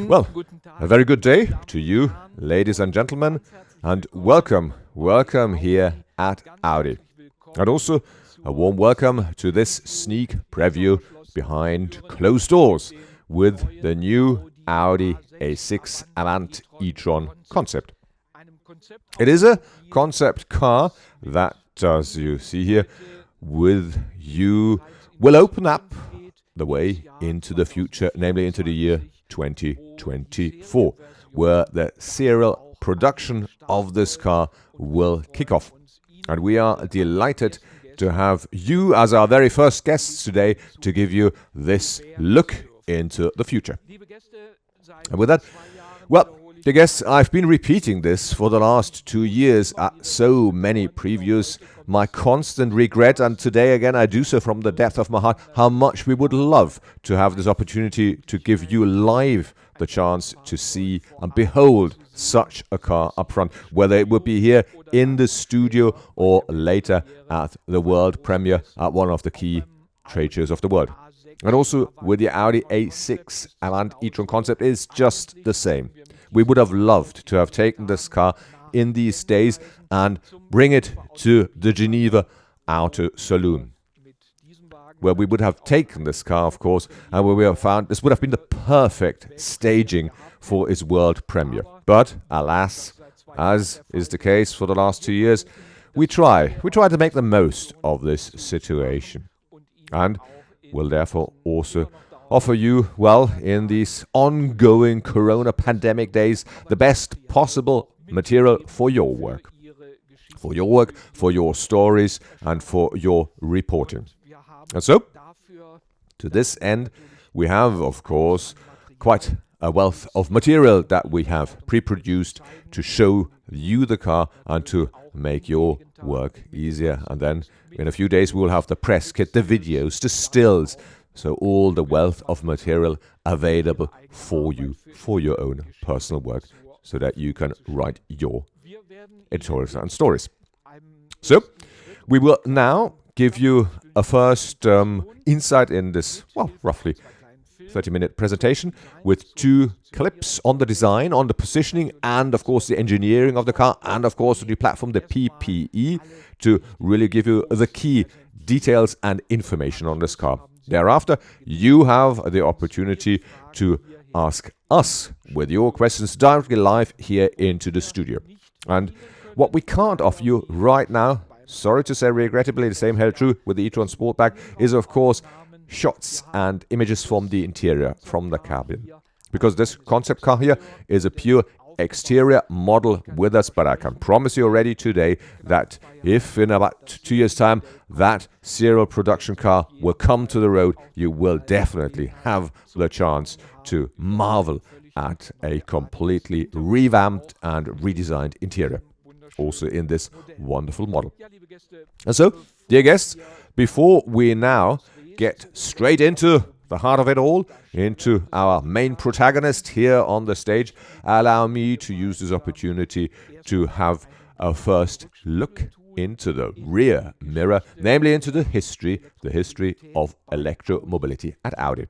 Well, a very good day to you, ladies and gentlemen, and welcome here at Audi. And also a warm welcome to this sneak preview behind closed doors with the new Audi A6 Avant e-tron concept. It is a concept car that, as you see here, will open up the way into the future, namely into the year 2024, where the serial production of this car will kick off. And we are delighted to have you as our very first guests today to give you this look into the future. And with that, well, I guess I've been repeating this for the last 2 years at so many previews. My constant regret, and today again I do so from the depth of my heart, how much we would love to have this opportunity to give you live the chance to see and behold such a car up front, whether it would be here in the studio or later at the world premiere at one of the key trade shows of the world. And also with the Audi A6 Avant e-tron concept is just the same. We would have loved to have taken this car in these days and bring it to the Geneva Auto Saloon, where we would have taken this car, of course, and where we have found this would have been the perfect staging for its world premiere. But alas, as is the case for the last 2 years, we try to make the most of this situation, and will therefore also offer you, well, in these ongoing corona pandemic days, the best possible material for your work, for your stories, and for your reporting. And so, to this end, we have, of course, quite a wealth of material that we have pre-produced to show you the car and to make your work easier. And then, in a few days, we will have the press kit, the videos, the stills, so all the wealth of material available for you, for your own personal work, so that you can write your editorials and stories. So, we will now give you a first insight in this, well, roughly 30-minute presentation with 2 clips on the design, on the positioning, and of course the engineering of the car, and of course the platform, the PPE, to really give you the key details and information on this car. Thereafter, you have the opportunity to ask us with your questions directly live here into the studio. And what we can't offer you right now, sorry to say regrettably, the same held true with the e-tron Sportback, is of course shots and images from the interior, from the cabin. Because this concept car here is a pure exterior model with us, but I can promise you already today that if in about 2 years' time that serial production car will come to the road, you will definitely have the chance to marvel at a completely revamped and redesigned interior, also in this wonderful model. And so, dear guests, before we now get straight into the heart of it all, into our main protagonist here on the stage, allow me to use this opportunity to have a first look into the rear mirror, namely into the history of electromobility at Audi.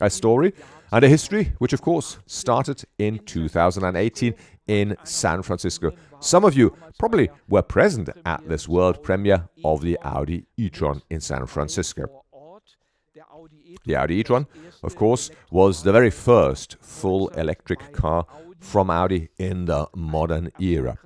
A story and a history which of course started in 2018 in San Francisco. Some of you probably were present at this world premiere of the Audi e-tron in San Francisco. The Audi e-tron, of course, was the very first full electric car from Audi in the modern era.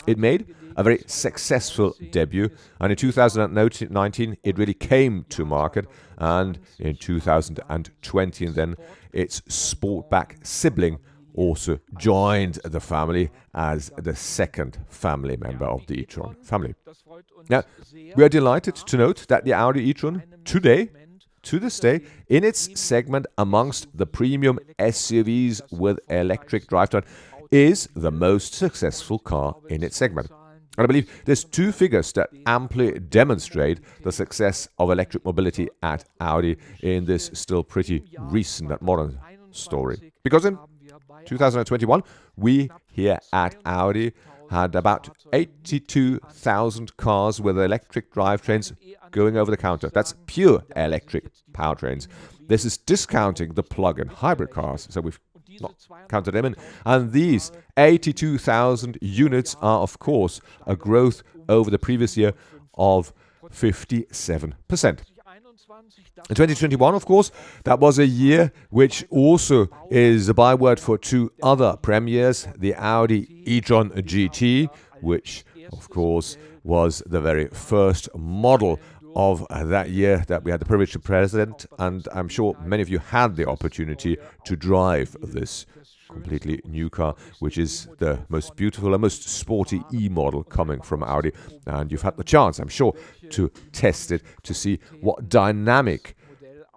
It made a very successful debut, and in 2019 it really came to market, and in 2020 then its Sportback sibling also joined the family as the second family member of the e-tron family. Now, we are delighted to note that the Audi e-tron today to this day, in its segment amongst the premium SUVs with electric drivetrain, is the most successful car in its segment. And I believe there's two figures that amply demonstrate the success of electric mobility at Audi in this still pretty recent and modern story. Because in 2021, we here at Audi had about 82,000 cars with electric drivetrains going over the counter. That's pure electric powertrains. This is discounting the plug-in hybrid cars, so we've not counted them in. And these 82,000 units are, of course, a growth over the previous year of 57%. In 2021, of course, that was a year which also is a byword for two other premieres, the Audi e-Tron GT, which, of course, was the very first model of that year that we had the privilege to present, and I'm sure many of you had the opportunity to drive this completely new car, which is the most beautiful and most sporty E-model coming from Audi. And you've had the chance, I'm sure, to test it, to see what dynamic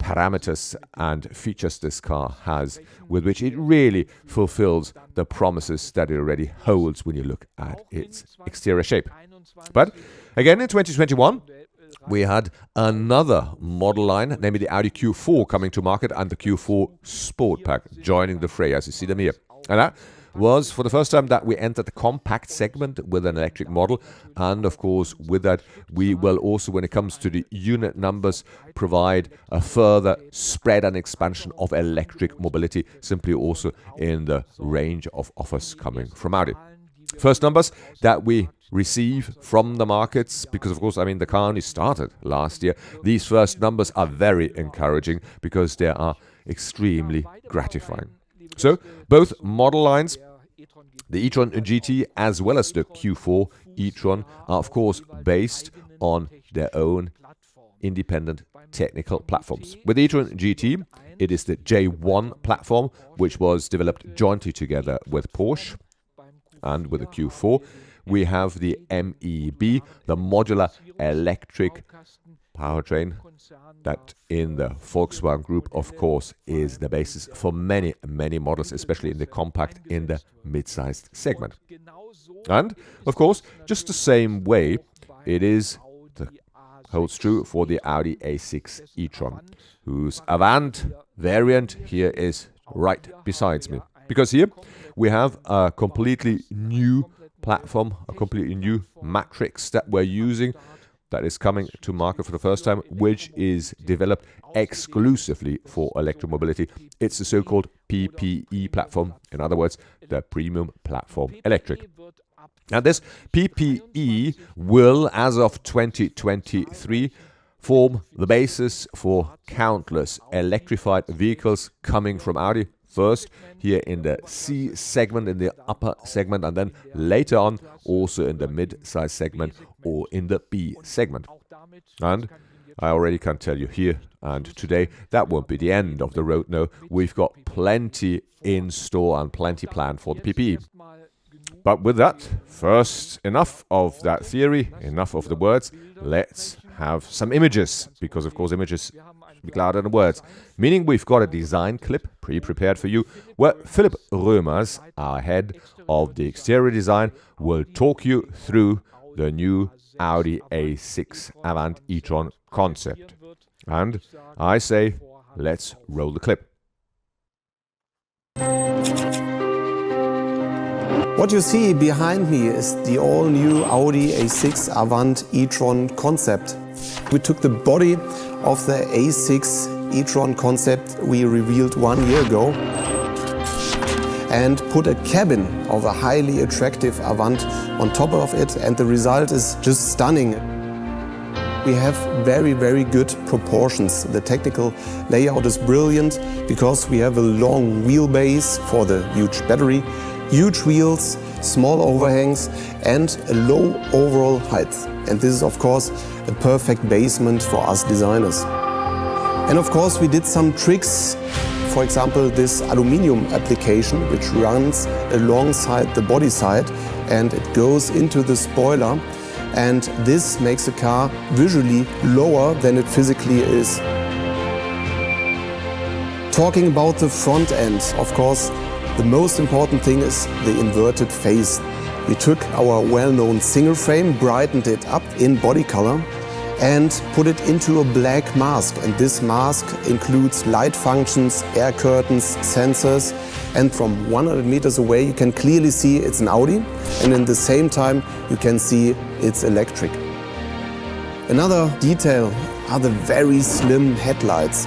parameters and features this car has, with which it really fulfills the promises that it already holds when you look at its exterior shape. But again, in 2021, we had another model line, namely the Audi Q4 coming to market and the Q4 Sportback joining the fray, as you see them here. And that was for the first time that we entered the compact segment with an electric model. And of course, with that, we will also, when it comes to the unit numbers, provide a further spread and expansion of electric mobility, simply also in the range of offers coming from Audi. First numbers that we receive from the markets, because of course, the car only started last year. These first numbers are very encouraging because they are extremely gratifying. So both model lines, the e-Tron GT as well as the Q4 e-Tron, are of course based on their own independent technical platforms. With the e-Tron GT, it is the J1 platform, which was developed jointly together with Porsche. And with the Q4, we have the MEB, the modular electric powertrain, that in the Volkswagen Group, of course, is the basis for many, many models, especially in the compact, in the mid-sized segment. And, of course, just the same way, it holds true for the Audi A6 e-Tron, whose Avant variant here is right beside me. Because here we have a completely new platform, a completely new matrix that we're using, that is coming to market for the first time, which is developed exclusively for electromobility. It's the so-called PPE platform, in other words, the Premium Platform Electric. Now this PPE will, as of 2023, form the basis for countless electrified vehicles coming from Audi. First, here in the C segment, in the upper segment, and then later on also in the mid-size segment or in the B segment. And I already can tell you here and today, that won't be the end of the road. No, we've got plenty in store and plenty planned for the PPE. But with that, first, enough of that theory, enough of the words. Let's have some images, because of course images speak louder than words. Meaning we've got a design clip pre-prepared for you, where Philipp Römers, our head of the exterior design, will talk you through the new Audi A6 Avant e-Tron concept. And I say, let's roll the clip. What you see behind me is the all-new Audi A6 Avant e-Tron concept. We took the body of the A6 e-Tron concept we revealed 1 year ago and put a cabin of a highly attractive Avant on top of it, and the result is just stunning. We have very, very good proportions. The technical layout is brilliant because we have a long wheelbase for the huge battery, huge wheels, small overhangs, and a low overall height. And this is, of course, a perfect basement for us designers. And of course, we did some tricks. For example, this aluminium application, which runs alongside the body side, and it goes into the spoiler. And this makes the car visually lower than it physically is. Talking about the front end, of course, the most important thing is the inverted face. We took our well-known single frame, brightened it up in body color and put it into a black mask. And this mask includes light functions, air curtains, sensors, and from 100 meters away you can clearly see it's an Audi, and in the same time you can see it's electric. Another detail are the very slim headlights,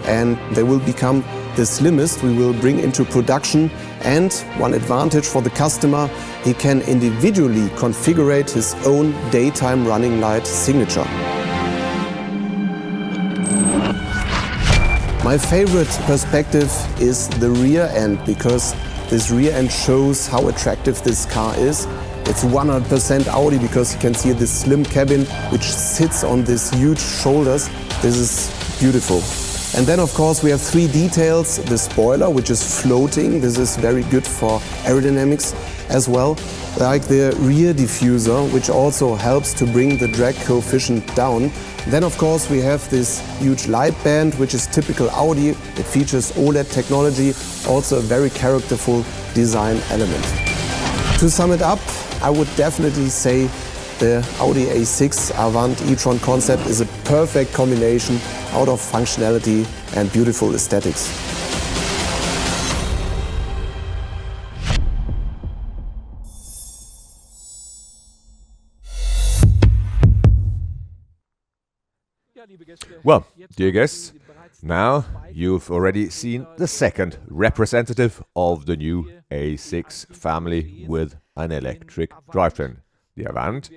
and they will become the slimmest we will bring into production. And one advantage for the customer, he can individually configure his own daytime running light signature. My favorite perspective is the rear end, because this rear end shows how attractive this car is. It's 100% Audi because you can see this slim cabin which sits on these huge shoulders. This is beautiful. And then of course we have three details. The spoiler, which is floating. This is very good for aerodynamics as well. Like the rear diffuser, which also helps to bring the drag coefficient down. Then of course we have this huge light band, which is typical Audi. It features OLED technology, also a very characterful design element. To sum it up, I would definitely say the Audi A6 Avant e-Tron concept is a perfect combination out of functionality and beautiful aesthetics. Well, dear guests, now you've already seen the second representative of the new A6 family with an electric drivetrain, the Avant,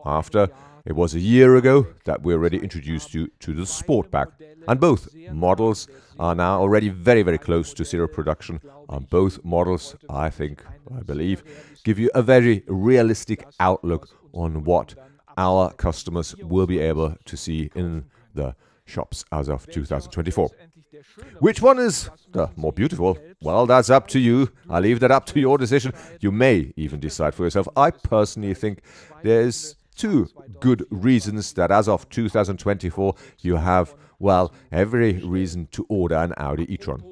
after it was a year ago that we already introduced you to the Sportback. And both models are now already very, very close to serial production. And both models, I believe, give you a very realistic outlook on what our customers will be able to see in the shops as of 2024. Which one is the more beautiful? Well, that's up to you. I leave that up to your decision. You may even decide for yourself. I personally think there's two good reasons that as of 2024 you have, well, every reason to order an Audi e-Tron.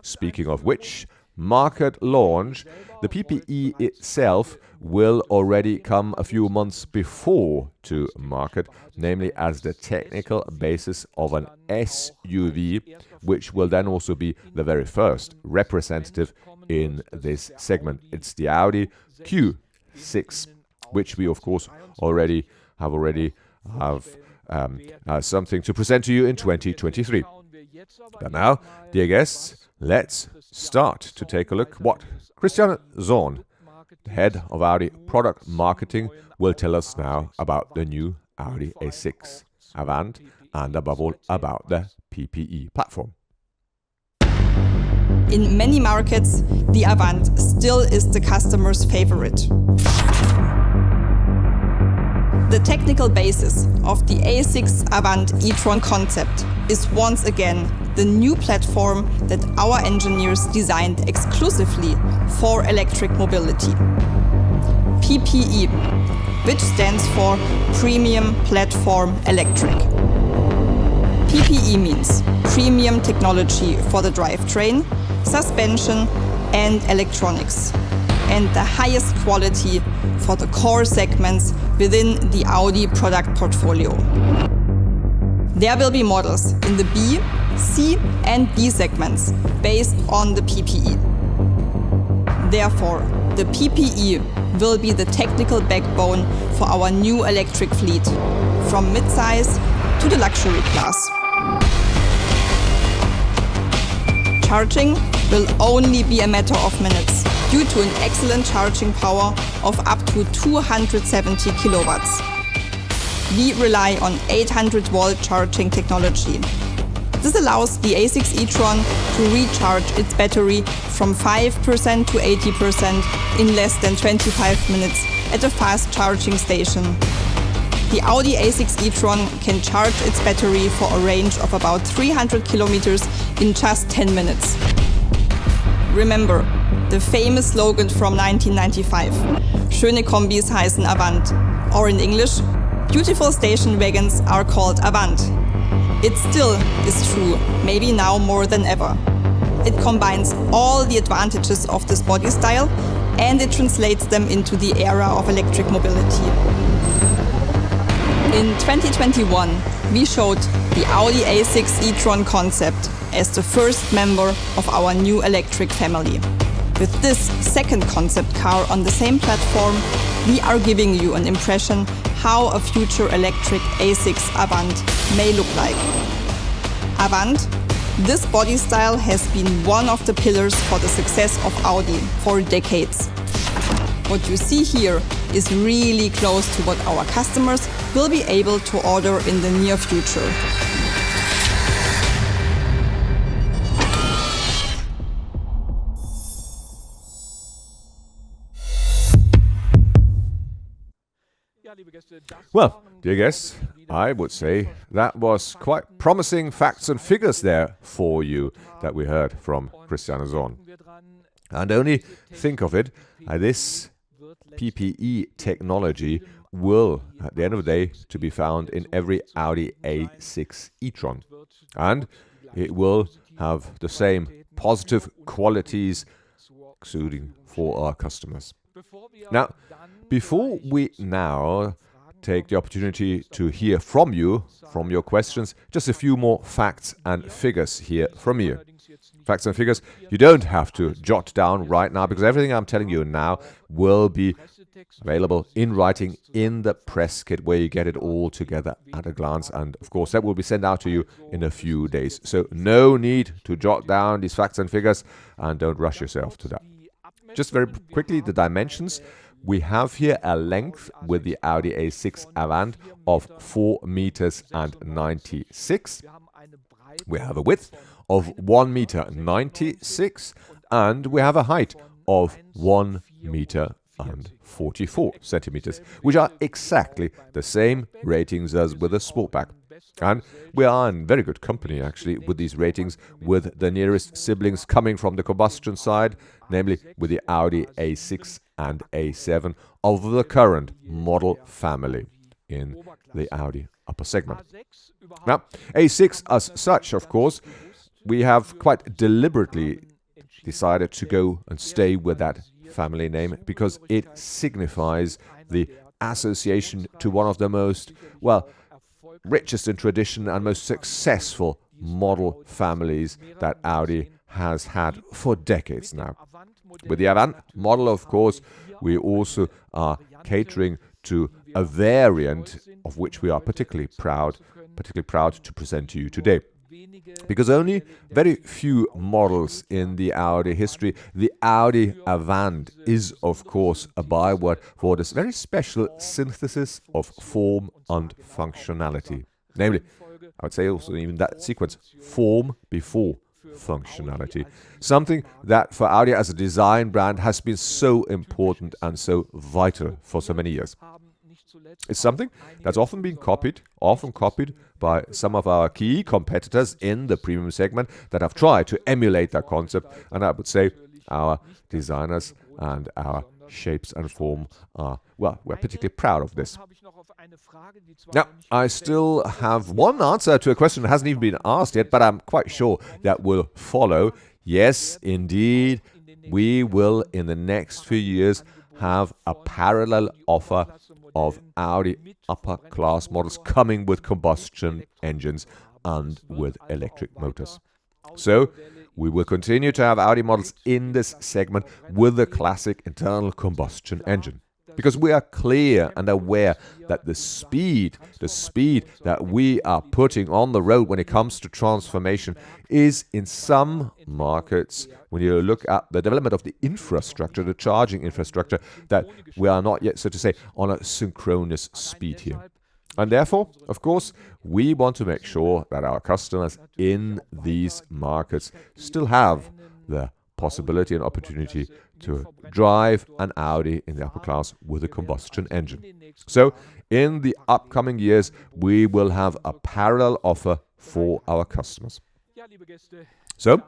Speaking of which, market launch, the PPE itself will already come a few months before to market, namely as the technical basis of an SUV, which will then also be the very first representative in this segment. It's the Audi Q6, which we of course already have something to present to you in 2023. But now, dear guests, let's start to take a look what Christian Sohn, the head of Audi product marketing, will tell us now about the new Audi A6 Avant and above all about the PPE platform. In many markets, the Avant still is the customer's favorite. The technical basis of the A6 Avant e-Tron concept is once again the new platform that our engineers designed exclusively for electric mobility. PPE, which stands for Premium Platform Electric. PPE means premium technology for the drivetrain, suspension and electronics, and the highest quality for the core segments within the Audi product portfolio. There will be models in the B, C and D segments based on the PPE. Therefore, the PPE will be the technical backbone for our new electric fleet, from mid-size to the luxury class. Charging will only be a matter of minutes due to an excellent charging power of up to 270 kilowatts. We rely on 800-volt charging technology. This allows the A6 e-Tron to recharge its battery from 5% to 80% in less than 25 minutes at a fast charging station. The Audi A6 e-Tron can charge its battery for a range of about 300 kilometers in just 10 minutes. Remember the famous slogan from 1995, "Schöne Kombis heißen Avant," or in English, beautiful station wagons are called Avant. It still is true, maybe now more than ever. It combines all the advantages of this body style and it translates them into the era of electric mobility. In 2021, we showed the Audi A6 e-Tron concept as the first member of our new electric family. With this second concept car on the same platform, we are giving you an impression how a future electric A6 Avant may look like. Avant, this body style has been one of the pillars for the success of Audi for decades. What you see here is really close to what our customers will be able to order in the near future. Well, dear guests, I would say that was quite promising facts and figures there for you that we heard from Christiane Sohn. And only think of it, this PPE technology will, at the end of the day, to be found in every Audi A6 e-Tron. And it will have the same positive qualities suiting for our customers. Now, before we now take the opportunity to hear from you, from your questions, just a few more facts and figures here from you. Facts and figures you don't have to jot down right now, because everything I'm telling you now will be available in writing in the press kit, where you get it all together at a glance. And of course, that will be sent out to you in a few days. So no need to jot down these facts and figures, and don't rush yourself to that. Just very quickly, the dimensions. We have here a length with the Audi A6 Avant of 4 meters and 96. We have a width of 1 meter 96, and we have a height of 1 meter and 44 centimeters, which are exactly the same ratings as with the Sportback. And we are in very good company, actually, with these ratings, with the nearest siblings coming from the combustion side, namely with the Audi A6 and A7 of the current model family in the Audi upper segment. Now, A6 as such, of course, we have quite deliberately decided to go and stay with that family name because it signifies the association to one of the most, well, richest in tradition and most successful model families that Audi has had for decades now. With the Avant model, of course, we also are catering to a variant of which we are particularly proud to present to you today. Because only very few models in the Audi history, the Audi Avant is, of course, a byword for this very special synthesis of form and functionality. Namely, I would say also even that sequence, form before functionality. Something that for Audi as a design brand has been so important and so vital for so many years. It's something that's often copied by some of our key competitors in the premium segment that have tried to emulate that concept. And I would say our designers and our shapes and form are, well, we're particularly proud of this. Now, I still have one answer to a question that hasn't even been asked yet, but I'm quite sure that will follow. Yes, indeed, we will in the next few years have a parallel offer of Audi upper class models coming with combustion engines and with electric motors. So we will continue to have Audi models in this segment with the classic internal combustion engine. Because we are clear and aware that the speed that we are putting on the road when it comes to transformation is in some markets, when you look at the development of the infrastructure, the charging infrastructure, that we are not yet, so to say, on a synchronous speed here. And therefore, of course, we want to make sure that our customers in these markets still have the possibility and opportunity to drive an Audi in the upper class with a combustion engine. So, in the upcoming years, we will have a parallel offer for our customers. So,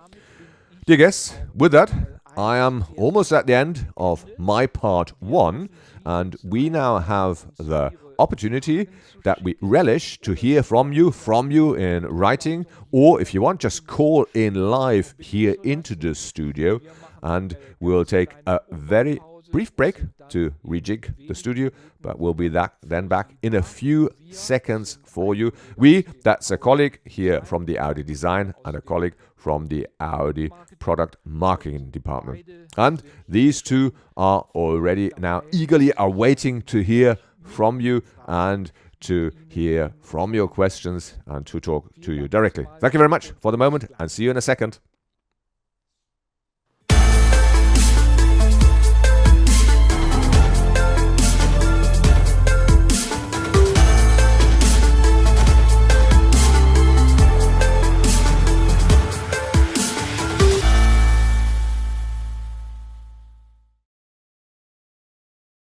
dear guests, with that, I am almost at the end of my part one, and we now have the opportunity that we relish to hear from you in writing, or if you want, just call in live here into the studio, and we'll take a very brief break to rejig the studio, but we'll be then back in a few seconds for you. That's a colleague here from the Audi design and a colleague from the Audi product marketing department. And these two are already now eagerly waiting to hear from you and to hear from your questions and to talk to you directly. Thank you very much for the moment, and see you in a second.